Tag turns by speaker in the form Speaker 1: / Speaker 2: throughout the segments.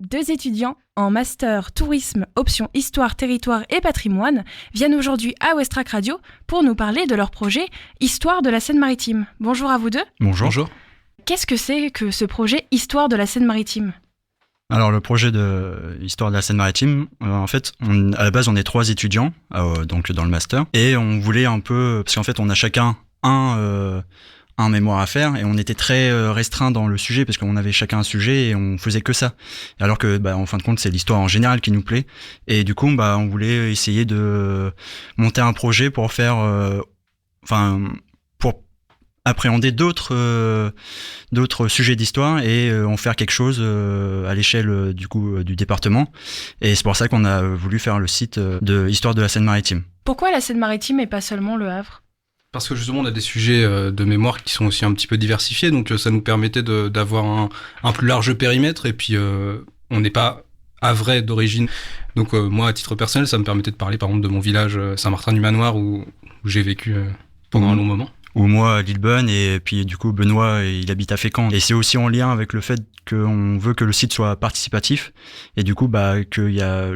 Speaker 1: Deux étudiants en master tourisme option histoire, territoire et patrimoine viennent aujourd'hui à Westrack Radio pour nous parler de leur projet Histoire de la Seine-Maritime. Bonjour à vous deux.
Speaker 2: Bonjour.
Speaker 1: Qu'est-ce que c'est que ce projet Histoire de la Seine-Maritime ?
Speaker 2: Alors le projet de Histoire de la Seine-Maritime, en fait, à la base on est 3 étudiants donc dans le master et on voulait un peu, parce qu'en fait on a chacun un mémoire à faire et on était très restreint dans le sujet parce qu'on avait chacun un sujet et on faisait que ça. Alors que en fin de compte c'est l'histoire en général qui nous plaît et du coup on voulait essayer de monter un projet pour faire pour appréhender d'autres sujets d'histoire et en faire quelque chose à l'échelle du département. Et c'est pour ça qu'on a voulu faire le site de Histoire de la Seine-Maritime.
Speaker 1: Pourquoi la Seine-Maritime et pas seulement Le Havre ?
Speaker 3: Parce que justement on a des sujets de mémoire qui sont aussi un petit peu diversifiés, donc ça nous permettait d'avoir un plus large périmètre et puis on n'est pas havrais d'origine. Donc moi à titre personnel ça me permettait de parler par exemple de mon village Saint-Martin-du-Manoir où j'ai vécu pendant un long moment.
Speaker 2: Ou moi à Lillebonne et puis du coup Benoît il habite à Fécamp. Et c'est aussi en lien avec le fait qu'on veut que le site soit participatif et du coup qu'il y a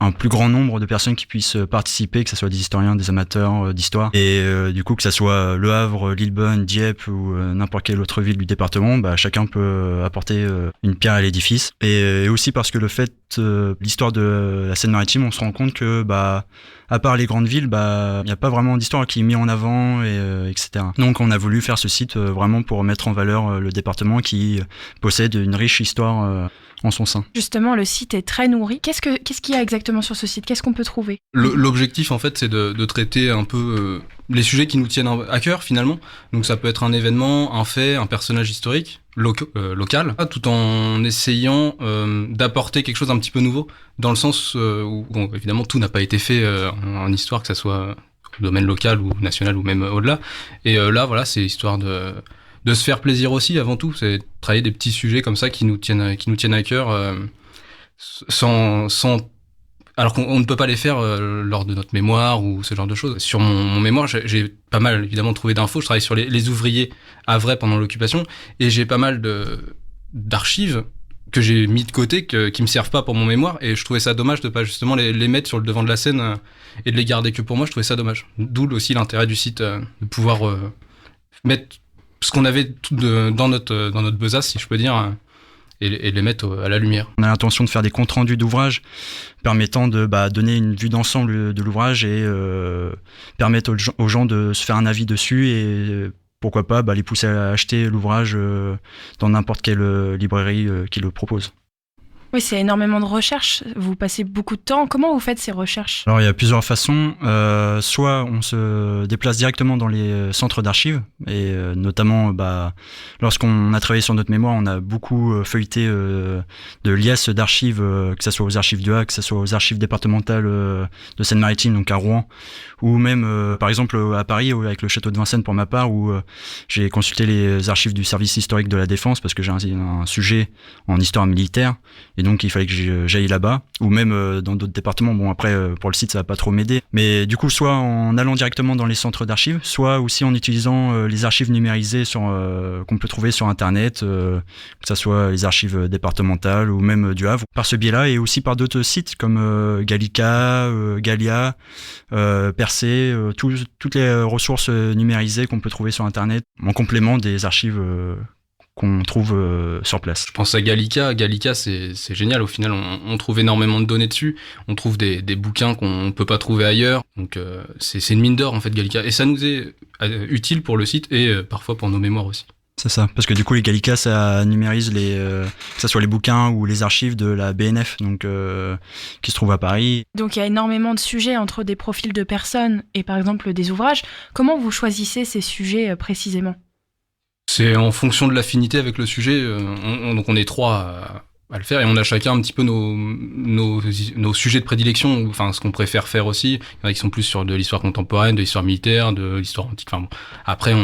Speaker 2: un plus grand nombre de personnes qui puissent participer, que ce soit des historiens, des amateurs d'histoire, et du coup que ce soit Le Havre, Lillebonne, Dieppe ou n'importe quelle autre ville du département, chacun peut apporter une pierre à l'édifice. Et aussi parce que le fait, l'histoire de la Seine-Maritime, on se rend compte que à part les grandes villes, il n'y a pas vraiment d'histoire qui est mise en avant, etc. Donc on a voulu faire ce site vraiment pour mettre en valeur le département qui possède une riche histoire en son sein.
Speaker 1: Justement, le site est très nourri. Qu'est-ce qu'il y a exactement sur ce site ? Qu'est-ce qu'on peut trouver ?
Speaker 3: L'objectif, en fait, c'est de traiter un peu les sujets qui nous tiennent à cœur, finalement. Donc ça peut être un événement, un fait, un personnage historique, local, tout en essayant d'apporter quelque chose d'un petit peu nouveau, dans le sens où, évidemment, tout n'a pas été fait en histoire, que ça soit au domaine local ou national ou même au-delà. Et là, voilà, c'est histoire de se faire plaisir aussi avant tout, c'est de travailler des petits sujets comme ça qui nous tiennent à cœur sans alors qu'on ne peut pas les faire lors de notre mémoire ou ce genre de choses. Sur mon mémoire, j'ai pas mal évidemment trouvé d'infos, je travaille sur les ouvriers havrais pendant l'occupation et j'ai pas mal d'archives que j'ai mis de côté qui me servent pas pour mon mémoire et je trouvais ça dommage de pas justement les mettre sur le devant de la scène et de les garder que pour moi, je trouvais ça dommage. D'où aussi l'intérêt du site de pouvoir mettre ce qu'on avait dans notre besace, si je peux dire, et les mettre à la lumière.
Speaker 2: On a l'intention de faire des comptes rendus d'ouvrages permettant de donner une vue d'ensemble de l'ouvrage et permettre aux gens de se faire un avis dessus et pourquoi pas les pousser à acheter l'ouvrage dans n'importe quelle librairie qui le propose.
Speaker 1: Oui, c'est énormément de recherches. Vous passez beaucoup de temps. Comment vous faites ces recherches ?
Speaker 2: Alors, il y a plusieurs façons. Soit on se déplace directement dans les centres d'archives, et notamment, lorsqu'on a travaillé sur notre mémoire, on a beaucoup feuilleté de liasses d'archives, que ce soit aux archives du Havre, que ce soit aux archives départementales de Seine-Maritime, donc à Rouen, ou même, par exemple, à Paris, avec le château de Vincennes pour ma part, où j'ai consulté les archives du service historique de la Défense, parce que j'ai un sujet en histoire militaire, et donc il fallait que j'aille là-bas, ou même dans d'autres départements. Bon, après pour le site ça va pas trop m'aider, mais du coup soit en allant directement dans les centres d'archives, soit aussi en utilisant les archives numérisées qu'on peut trouver sur internet, que ça soit les archives départementales ou même du Havre, par ce biais-là, et aussi par d'autres sites comme Gallica, Gallia, Percé, toutes les ressources numérisées qu'on peut trouver sur internet en complément des archives qu'on trouve sur place.
Speaker 3: Je pense à Gallica. Gallica, c'est génial. Au final, on trouve énormément de données dessus. On trouve des bouquins qu'on peut pas trouver ailleurs. Donc, c'est une mine d'or, en fait, Gallica. Et ça nous est utile pour le site et parfois pour nos mémoires aussi.
Speaker 2: C'est ça. Parce que du coup, les Gallica, ça numérise que ce soit les bouquins ou les archives de la BNF, donc, qui se trouve à Paris.
Speaker 1: Donc, il y a énormément de sujets entre des profils de personnes et, par exemple, des ouvrages. Comment vous choisissez ces sujets précisément ?
Speaker 3: C'est en fonction de l'affinité avec le sujet. Donc on est 3 à le faire et on a chacun un petit peu nos sujets de prédilection, enfin ce qu'on préfère faire aussi. Il y en a qui sont plus sur de l'histoire contemporaine, de l'histoire militaire, de l'histoire antique. Enfin bon. Après,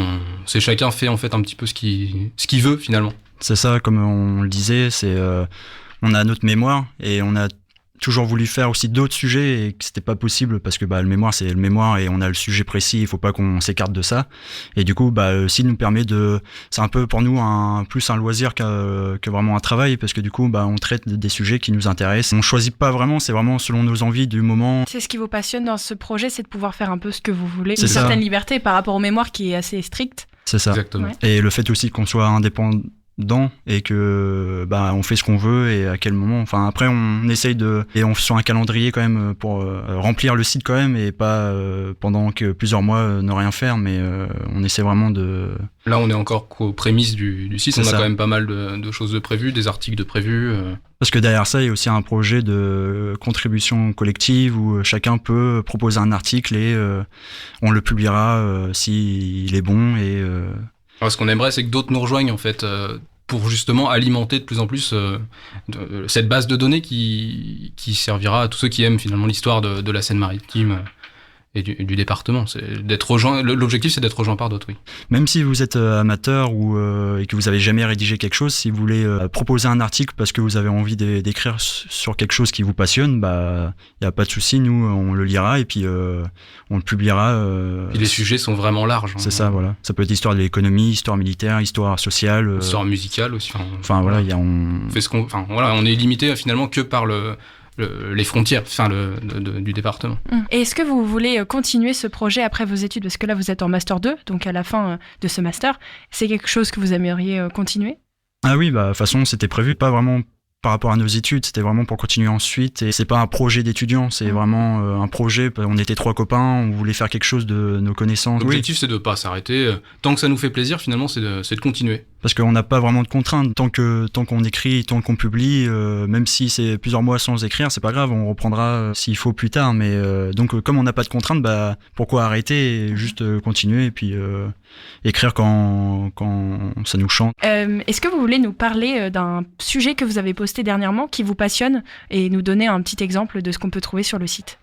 Speaker 3: c'est chacun fait en fait un petit peu ce qu'il veut finalement.
Speaker 2: C'est ça, comme on le disait, on a notre mémoire et on a toujours voulu faire aussi d'autres sujets et que c'était pas possible parce que le mémoire c'est le mémoire et on a le sujet précis, il faut pas qu'on s'écarte de ça. Et du coup le site nous permet c'est un peu pour nous plus un loisir que vraiment un travail, parce que du coup on traite des sujets qui nous intéressent. On choisit pas vraiment, c'est vraiment selon nos envies du moment.
Speaker 1: C'est ce qui vous passionne dans ce projet, c'est de pouvoir faire un peu ce que vous voulez,
Speaker 2: C'est
Speaker 1: une
Speaker 2: ça.
Speaker 1: certaine liberté par rapport au mémoire qui est assez stricte.
Speaker 2: C'est ça.
Speaker 3: Exactement.
Speaker 1: Ouais.
Speaker 2: Et le fait aussi qu'on soit indépendant et que on fait ce qu'on veut et à quel moment. Enfin après on essaye et on fait un calendrier quand même pour remplir le site quand même, et pas pendant que plusieurs mois ne rien faire, mais on essaie vraiment de...
Speaker 3: Là, on est encore qu'aux prémices du site.
Speaker 2: C'est
Speaker 3: On a
Speaker 2: ça.
Speaker 3: quand même pas mal de choses de prévues, des articles de prévus.
Speaker 2: Parce que derrière ça, il y a aussi un projet de contribution collective où chacun peut proposer un article et on le publiera s'il est bon.
Speaker 3: Alors, ce qu'on aimerait, c'est que d'autres nous rejoignent, en fait, pour justement alimenter de plus en plus cette base de données qui servira à tous ceux qui aiment finalement l'histoire de la Seine-Maritime et du département. L'objectif, c'est d'être rejoint par d'autres, oui.
Speaker 2: Même si vous êtes amateur et que vous avez jamais rédigé quelque chose, si vous voulez proposer un article parce que vous avez envie d'écrire sur quelque chose qui vous passionne, il y a pas de souci, nous on le lira et puis on le publiera.
Speaker 3: Puis les sujets sont vraiment larges.
Speaker 2: C'est ça, voilà. Ça peut être histoire de l'économie, histoire militaire, histoire sociale,
Speaker 3: Histoire musicale aussi.
Speaker 2: Enfin voilà,
Speaker 3: on fait on est limité finalement que par les frontières du département.
Speaker 1: Et est-ce que vous voulez continuer ce projet après vos études? Parce que là, vous êtes en Master 2, donc à la fin de ce Master. C'est quelque chose que vous aimeriez continuer?
Speaker 2: Ah oui, de toute façon, c'était prévu, pas vraiment par rapport à nos études, c'était vraiment pour continuer ensuite. Et c'est pas un projet d'étudiant, c'est vraiment un projet. On était 3 copains, on voulait faire quelque chose de nos connaissances.
Speaker 3: L'objectif, c'est de pas s'arrêter. Tant que ça nous fait plaisir, finalement, c'est de continuer.
Speaker 2: Parce qu'on n'a pas vraiment de contraintes. Tant qu'on écrit, tant qu'on publie, même si c'est plusieurs mois sans écrire, c'est pas grave, on reprendra s'il faut plus tard. Mais donc, comme on n'a pas de contraintes, pourquoi arrêter et juste continuer et puis écrire quand ça nous chante.
Speaker 1: Est-ce que vous voulez nous parler d'un sujet que vous avez posté dernièrement qui vous passionne et nous donner un petit exemple de ce qu'on peut trouver sur le site?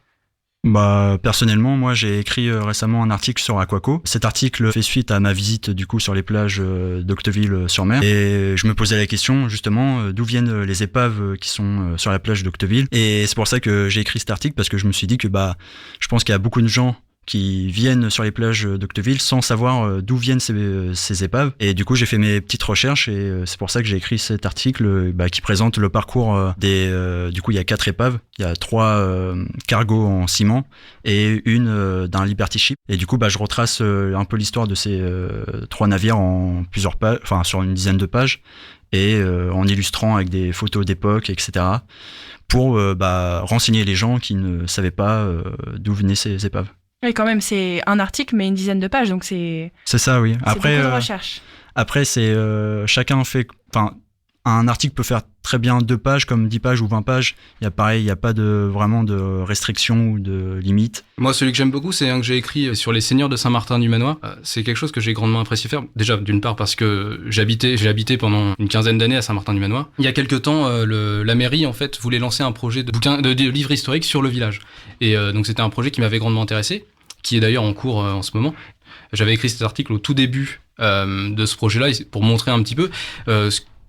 Speaker 2: Personnellement, moi j'ai écrit récemment un article sur Aquaco. Cet article fait suite à ma visite du coup sur les plages d'Octeville-sur-Mer, et je me posais la question justement d'où viennent les épaves qui sont sur la plage d'Octeville, et c'est pour ça que j'ai écrit cet article, parce que je me suis dit que je pense qu'il y a beaucoup de gens qui viennent sur les plages d'Octeville sans savoir d'où viennent ces épaves. Et du coup, j'ai fait mes petites recherches et c'est pour ça que j'ai écrit cet article qui présente le parcours du coup, il y a 4 épaves. Il y a 3 cargos en ciment et une d'un Liberty Ship. Et du coup, je retrace un peu l'histoire de ces 3 navires en plusieurs pages, enfin sur une dizaine de pages, et en illustrant avec des photos d'époque, etc. pour renseigner les gens qui ne savaient pas d'où venaient ces épaves.
Speaker 1: Oui, quand même, c'est un article, mais une dizaine de pages, donc c'est
Speaker 2: ça, oui. Après,
Speaker 1: beaucoup de recherche.
Speaker 2: Après, c'est chacun fait... Enfin, un article peut faire très bien 2 pages, comme 10 pages ou 20 pages. Il n'y a pas vraiment de restrictions ou de limites.
Speaker 3: Moi, celui que j'aime beaucoup, c'est un que j'ai écrit sur les seigneurs de Saint-Martin-du-Manoir. C'est quelque chose que j'ai grandement apprécié faire. Déjà, d'une part, parce que j'ai habité pendant une quinzaine d'années à Saint-Martin-du-Manoir. Il y a quelques temps, la mairie, en fait, voulait lancer un projet de livre historique sur le village. Et donc, c'était un projet qui m'avait grandement intéressé, qui est d'ailleurs en cours en ce moment. J'avais écrit cet article au tout début de ce projet-là, pour montrer un petit peu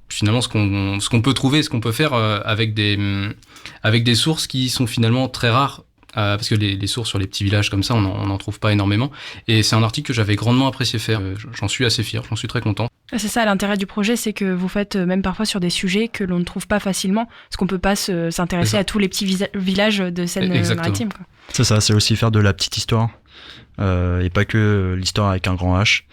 Speaker 3: finalement ce qu'on peut trouver, ce qu'on peut faire avec des sources qui sont finalement très rares, parce que les sources sur les petits villages comme ça, on n'en trouve pas énormément. Et c'est un article que j'avais grandement apprécié faire. J'en suis assez fier, j'en suis très content.
Speaker 1: C'est ça, l'intérêt du projet, c'est que vous faites même parfois sur des sujets que l'on ne trouve pas facilement, parce qu'on peut pas s'intéresser à tous les petits villages de Seine-Maritime.
Speaker 2: C'est ça, c'est aussi faire de la petite histoire. Et pas que l'histoire avec un grand H.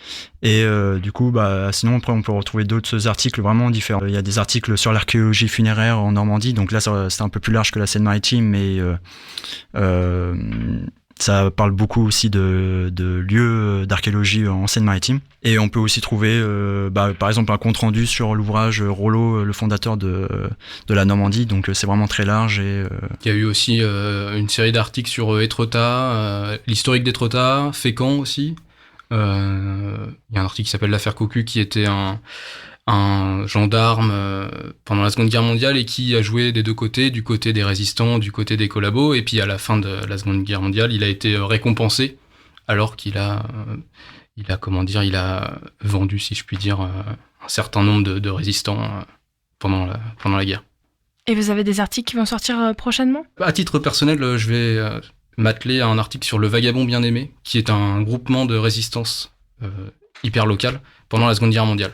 Speaker 2: Et du coup, sinon après on peut retrouver d'autres articles vraiment différents. Il y a des articles sur l'archéologie funéraire en Normandie, donc là c'est un peu plus large que la Seine-Maritime, mais ça parle beaucoup aussi de lieux d'archéologie en Seine-Maritime. Et on peut aussi trouver, par exemple, un compte-rendu sur l'ouvrage Rollo, le fondateur de la Normandie. Donc c'est vraiment très large. Et
Speaker 3: il y a eu aussi une série d'articles sur Étretat, l'historique d'Étretat, Fécamp aussi. Il y a un article qui s'appelle l'affaire Cocu, qui était un gendarme pendant la Seconde Guerre mondiale et qui a joué des deux côtés, du côté des résistants, du côté des collabos, et puis à la fin de la Seconde Guerre mondiale, il a été récompensé alors qu'il a vendu, si je puis dire, un certain nombre de résistants pendant la guerre.
Speaker 1: Et vous avez des articles qui vont sortir prochainement ?
Speaker 3: À titre personnel, je vais m'atteler à un article sur le Vagabond Bien-Aimé, qui est un groupement de résistance hyper local pendant la Seconde Guerre mondiale.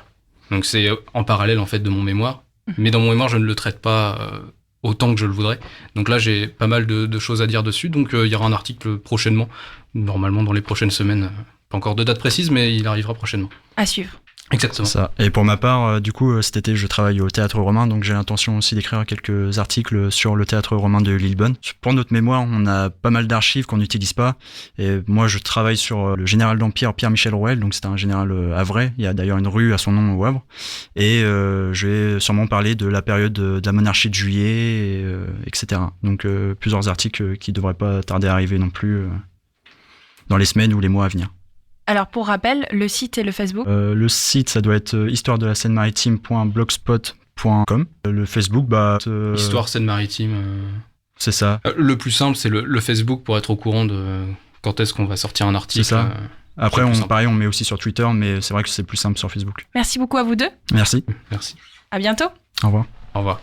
Speaker 3: Donc c'est en parallèle en fait de mon mémoire, mais dans mon mémoire je ne le traite pas autant que je le voudrais. Donc là j'ai pas mal de choses à dire dessus, donc il y aura un article prochainement, normalement dans les prochaines semaines. Pas encore de date précise, mais il arrivera prochainement.
Speaker 1: À suivre.
Speaker 3: Exactement.
Speaker 2: Ça. Et pour ma part, du coup, cet été, je travaille au Théâtre Romain, donc j'ai l'intention aussi d'écrire quelques articles sur le Théâtre Romain de Lillebonne. Pour notre mémoire, on a pas mal d'archives qu'on n'utilise pas, et moi, je travaille sur le général d'Empire Pierre-Michel Rouelle, donc c'est un général havrais. Il y a d'ailleurs une rue à son nom au Havre, et je vais sûrement parler de la période de la monarchie de Juillet, etc. Donc plusieurs articles qui devraient pas tarder à arriver non plus dans les semaines ou les mois à venir.
Speaker 1: Alors pour rappel, le site et le Facebook.
Speaker 2: Le site, ça doit être histoiredelasseine-maritime.blogspot.com. Le Facebook,
Speaker 3: Histoire Seine-Maritime.
Speaker 2: C'est ça.
Speaker 3: Le plus simple, c'est le Facebook pour être au courant de quand est-ce qu'on va sortir un article.
Speaker 2: C'est ça. Après, on met aussi sur Twitter, mais c'est vrai que c'est plus simple sur Facebook.
Speaker 1: Merci beaucoup à vous deux.
Speaker 2: Merci.
Speaker 3: Merci.
Speaker 1: À bientôt.
Speaker 2: Au revoir.
Speaker 3: Au revoir.